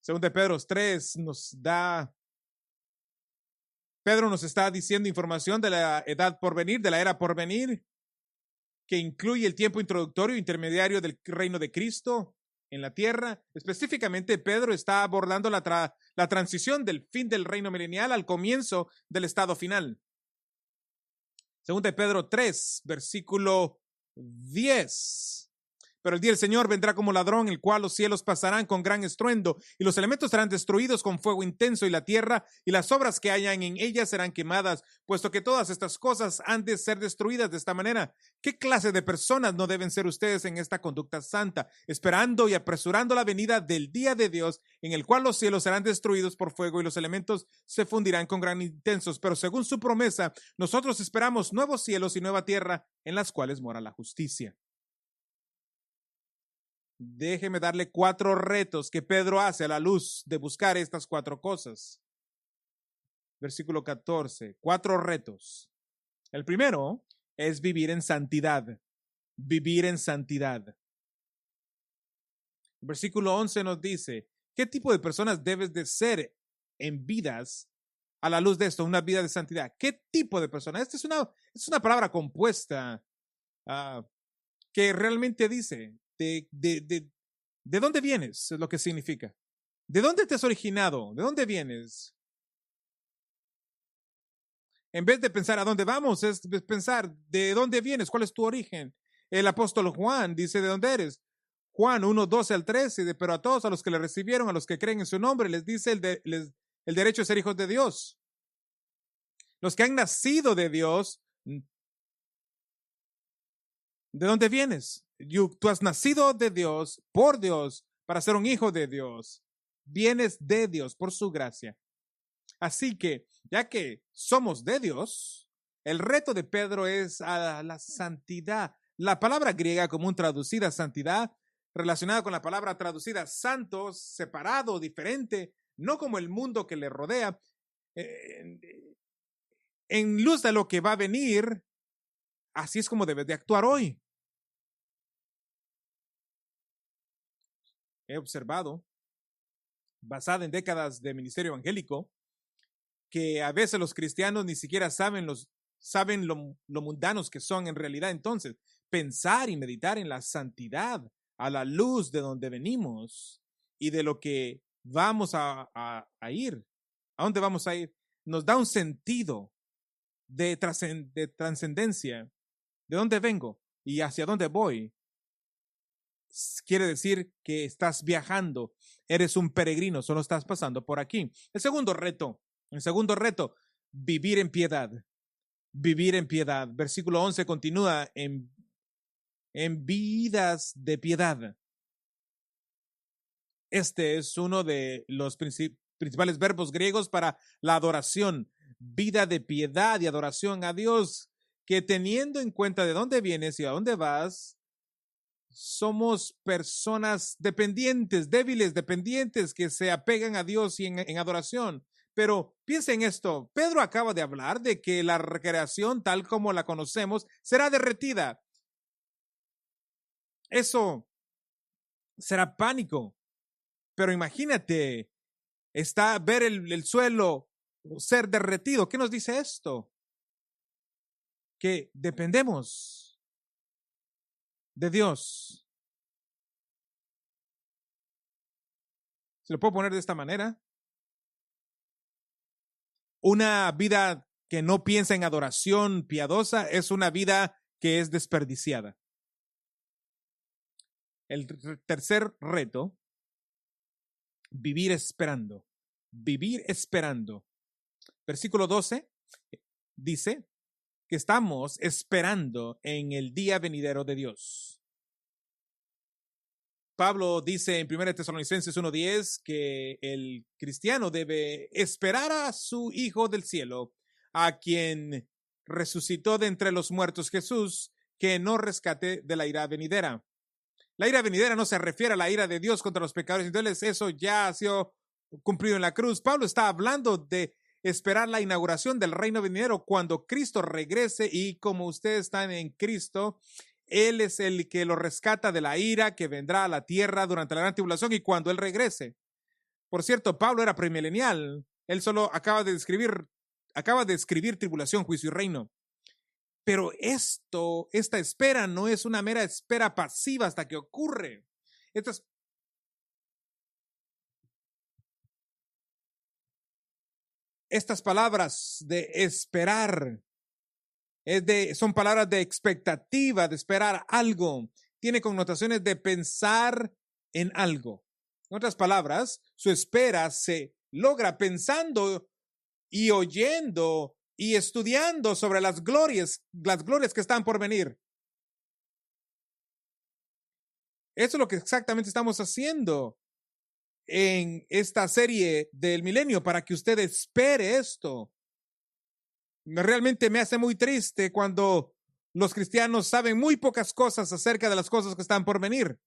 Segunda de Pedro 3 Pedro nos está diciendo información de la edad por venir, de la era por venir, que incluye el tiempo introductorio e intermediario del reino de Cristo en la tierra. Específicamente, Pedro está abordando la transición del fin del reino milenial al comienzo del estado final. Segunda de Pedro 3, versículo 10. Pero el día del Señor vendrá como ladrón, el cual los cielos pasarán con gran estruendo, y los elementos serán destruidos con fuego intenso, y la tierra y las obras que hayan en ella serán quemadas, puesto que todas estas cosas han de ser destruidas de esta manera. ¿Qué clase de personas no deben ser ustedes en esta conducta santa, esperando y apresurando la venida del día de Dios, en el cual los cielos serán destruidos por fuego y los elementos se fundirán con gran intensos? Pero según su promesa, nosotros esperamos nuevos cielos y nueva tierra, en las cuales mora la justicia. Déjeme darle 4 retos que Pedro hace a la luz de buscar estas 4 cosas. Versículo 14, 4 retos. El primero es vivir en santidad. Vivir en santidad. Versículo 11 nos dice, ¿qué tipo de personas debes de ser en vidas a la luz de esto? Una vida de santidad. ¿Qué tipo de personas? Esta es una palabra compuesta que realmente dice ¿de dónde vienes? Es lo que significa. ¿De dónde te has originado? ¿De dónde vienes? En vez de pensar a dónde vamos, es pensar ¿de dónde vienes? ¿Cuál es tu origen? El apóstol Juan dice ¿de dónde eres? Juan 1:12 al 13, pero a todos a los que le recibieron, a los que creen en su nombre, les dice el derecho de ser hijos de Dios. Los que han nacido de Dios, ¿de dónde vienes? Tú has nacido de Dios, por Dios, para ser un hijo de Dios. Vienes de Dios por su gracia. Así que, ya que somos de Dios, el reto de Pedro es a la santidad. La palabra griega común traducida santidad, relacionada con la palabra traducida santo, separado, diferente, no como el mundo que le rodea. En luz de lo que va a venir, así es como debes de actuar hoy. He observado, basada en décadas de ministerio evangélico, que a veces los cristianos ni siquiera saben lo mundanos que son en realidad entonces. pensar y meditar en la santidad a la luz de donde venimos y de lo que vamos a ir, a dónde vamos a ir, nos da un sentido de trascendencia, de dónde vengo y hacia dónde voy. Quiere decir que estás viajando, eres un peregrino, solo estás pasando por aquí. El segundo reto, vivir en piedad. Vivir en piedad. Versículo 11 continúa en vidas de piedad. Este es uno de los principales verbos griegos para la adoración. Vida de piedad y adoración a Dios, que teniendo en cuenta de dónde vienes y a dónde vas, somos personas dependientes, débiles, dependientes, que se apegan a Dios y en adoración. Pero piensa en esto, Pedro acaba de hablar de que la recreación tal como la conocemos será derretida. Eso será pánico. Pero imagínate, ver el suelo ser derretido. ¿Qué nos dice esto? Que dependemos de Dios. ¿Se lo puedo poner de esta manera? Una vida que no piensa en adoración piadosa es una vida que es desperdiciada. El tercer reto, vivir esperando. Vivir esperando. Versículo 12 dice que estamos esperando en el día venidero de Dios. Pablo dice en 1 Tesalonicenses 1:10 que el cristiano debe esperar a su Hijo del cielo, a quien resucitó de entre los muertos Jesús, que no rescate de la ira venidera. La ira venidera no se refiere a la ira de Dios contra los pecadores, entonces eso ya ha sido cumplido en la cruz. Pablo está hablando de esperar la inauguración del reino venidero cuando Cristo regrese, y como ustedes están en Cristo, Él es el que lo rescata de la ira que vendrá a la tierra durante la gran tribulación y cuando Él regrese. Por cierto, Pablo era premilenial. Él solo acaba de escribir tribulación, juicio y reino. Pero esta espera no es una mera espera pasiva hasta que ocurre. Estas palabras de esperar son palabras de expectativa, de esperar algo. Tiene connotaciones de pensar en algo. En otras palabras, su espera se logra pensando y oyendo y estudiando sobre las glorias que están por venir. Eso es lo que exactamente estamos haciendo en esta serie del milenio, para que usted espere esto. Realmente me hace muy triste cuando los cristianos saben muy pocas cosas acerca de las cosas que están por venir.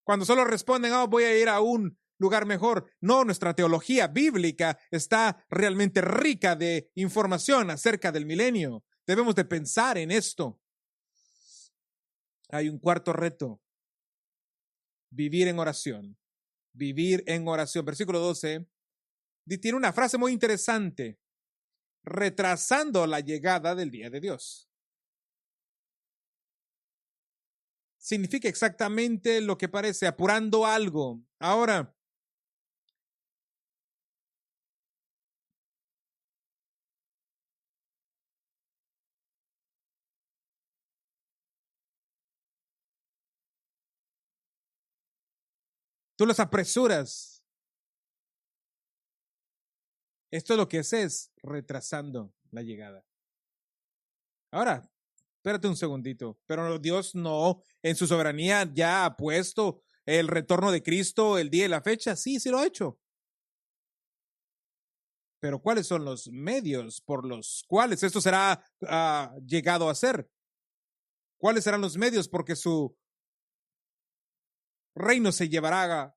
Cuando solo responden, voy a ir a un lugar mejor. No, nuestra teología bíblica está realmente rica de información acerca del milenio. Debemos de pensar en esto. Hay un cuarto reto: vivir en oración. Vivir en oración. Versículo 12 tiene una frase muy interesante: retrasando la llegada del día de Dios. Significa exactamente lo que parece, apurando algo. Ahora, tú los apresuras. Esto lo que es retrasando la llegada. Ahora, espérate un segundito. Pero Dios no, en su soberanía, ya ha puesto el retorno de Cristo, el día y la fecha. Sí lo ha hecho. Pero ¿cuáles son los medios por los cuales esto será llegado a ser? ¿Cuáles serán los medios? Porque su reino se llevará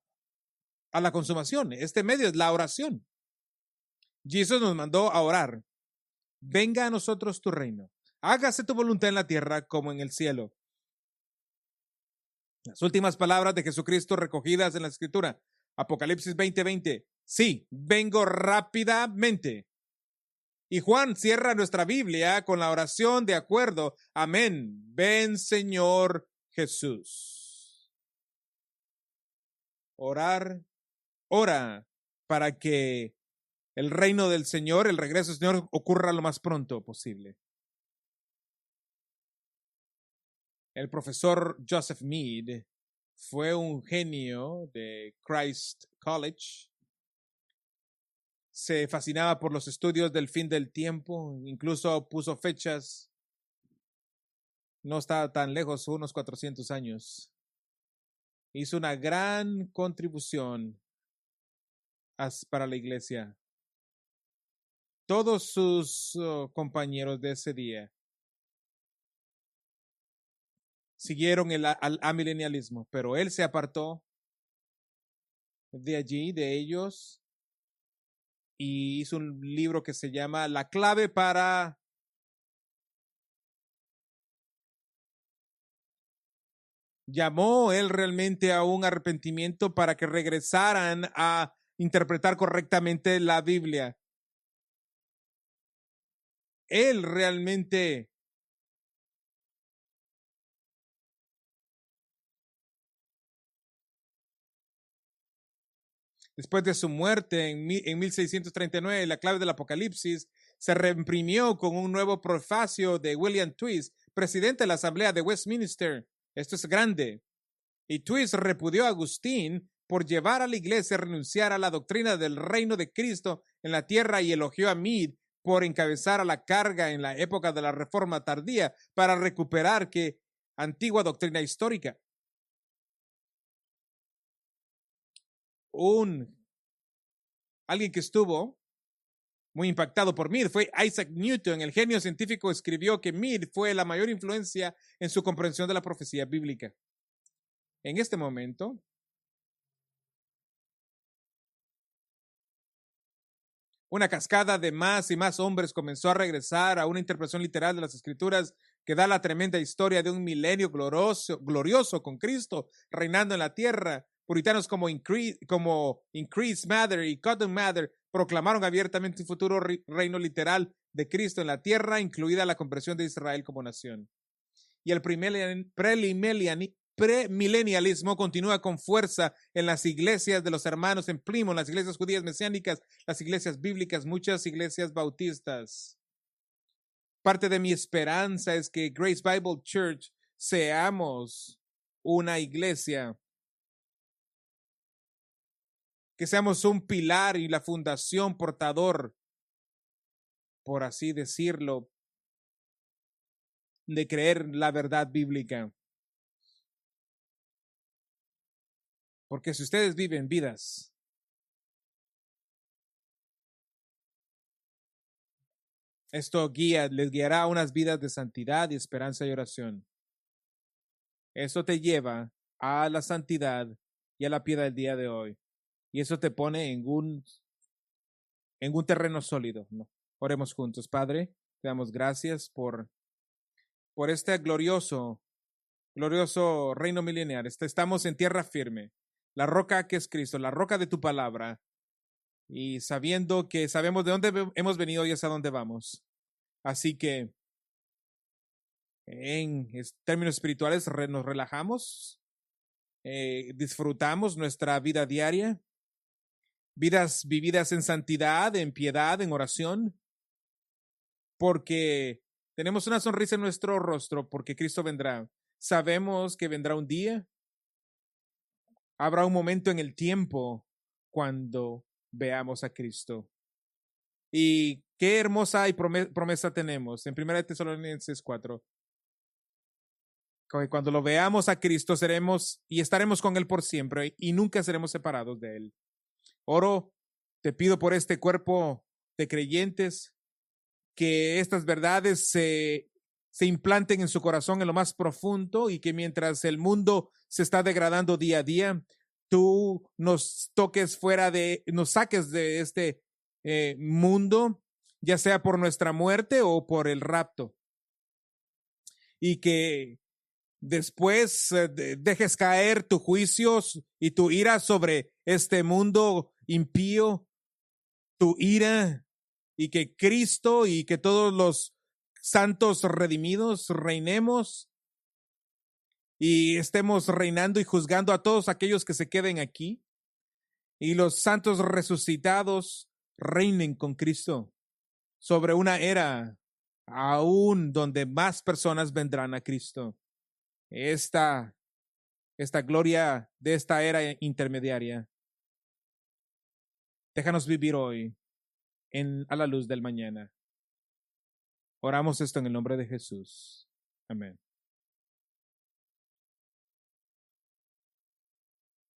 a la consumación. Este medio es la oración. Jesús nos mandó a orar: venga a nosotros tu reino, hágase tu voluntad en la tierra como en el cielo. Las últimas palabras de Jesucristo recogidas en la Escritura, Apocalipsis 20:20. Sí, vengo rápidamente. Y Juan cierra nuestra Biblia con la oración de acuerdo. Amén. Ven, Señor Jesús. Ora para que el reino del Señor, el regreso del Señor, ocurra lo más pronto posible. El profesor Joseph Mead fue un genio de Christ College. Se fascinaba por los estudios del fin del tiempo, incluso puso fechas. No estaba tan lejos, unos 400 años. Hizo una gran contribución para la iglesia. Todos sus compañeros de ese día siguieron el amilenialismo, pero él se apartó de allí, de ellos, y hizo un libro que se llama La clave para llamó él realmente a un arrepentimiento para que regresaran a interpretar correctamente la Biblia. Él realmente después de su muerte en 1639, la clave del Apocalipsis se reimprimió con un nuevo prefacio de William Twist, presidente de la Asamblea de Westminster. Esto es grande. Y Twist repudió a Agustín por llevar a la iglesia a renunciar a la doctrina del reino de Cristo en la tierra y elogió a Mead por encabezar a la carga en la época de la Reforma tardía para recuperar que antigua doctrina histórica. Alguien que estuvo muy impactado por Mead fue Isaac Newton. El genio científico escribió que Mead fue la mayor influencia en su comprensión de la profecía bíblica. En este momento, una cascada de más y más hombres comenzó a regresar a una interpretación literal de las escrituras que da la tremenda historia de un milenio glorioso con Cristo reinando en la tierra. Puritanos como Increase Mather y Cotton Mather proclamaron abiertamente un futuro reino literal de Cristo en la tierra, incluida la conversión de Israel como nación. Y el premilenialismo continúa con fuerza en las iglesias de los hermanos en Plymouth, las iglesias judías mesiánicas, las iglesias bíblicas, muchas iglesias bautistas. Parte de mi esperanza es que Grace Bible Church seamos una iglesia, que seamos un pilar y la fundación portador, por así decirlo, de creer la verdad bíblica. Porque si ustedes viven vidas esto les guiará a unas vidas de santidad y esperanza y oración. Eso te lleva a la santidad y a la piedad del día de hoy. Y eso te pone en un terreno sólido, ¿no? Oremos juntos. Padre, te damos gracias por este glorioso reino milenial. Estamos en tierra firme. La roca que es Cristo, la roca de tu palabra. Y sabemos de dónde hemos venido y hasta dónde vamos. Así que en términos espirituales nos relajamos, disfrutamos nuestra vida diaria, vidas vividas en santidad, en piedad, en oración, porque tenemos una sonrisa en nuestro rostro, porque Cristo vendrá. Sabemos que vendrá un día, habrá un momento en el tiempo cuando veamos a Cristo. Y qué hermosa y promesa tenemos en 1 Tesalonicenses 4. Cuando lo veamos a Cristo seremos y estaremos con Él por siempre y nunca seremos separados de Él. Oro, te pido por este cuerpo de creyentes que estas verdades se implanten en su corazón en lo más profundo y que mientras el mundo se está degradando día a día, tú nos saques de este mundo, ya sea por nuestra muerte o por el rapto. Y que después dejes caer tu juicio y tu ira sobre este mundo impío, tu ira y que Cristo y que todos los santos redimidos reinemos y estemos reinando y juzgando a todos aquellos que se queden aquí, y los santos resucitados reinen con Cristo sobre una era aún donde más personas vendrán a Cristo. Esta gloria de esta era intermediaria, déjanos vivir hoy a la luz del mañana. Oramos esto en el nombre de Jesús. Amén.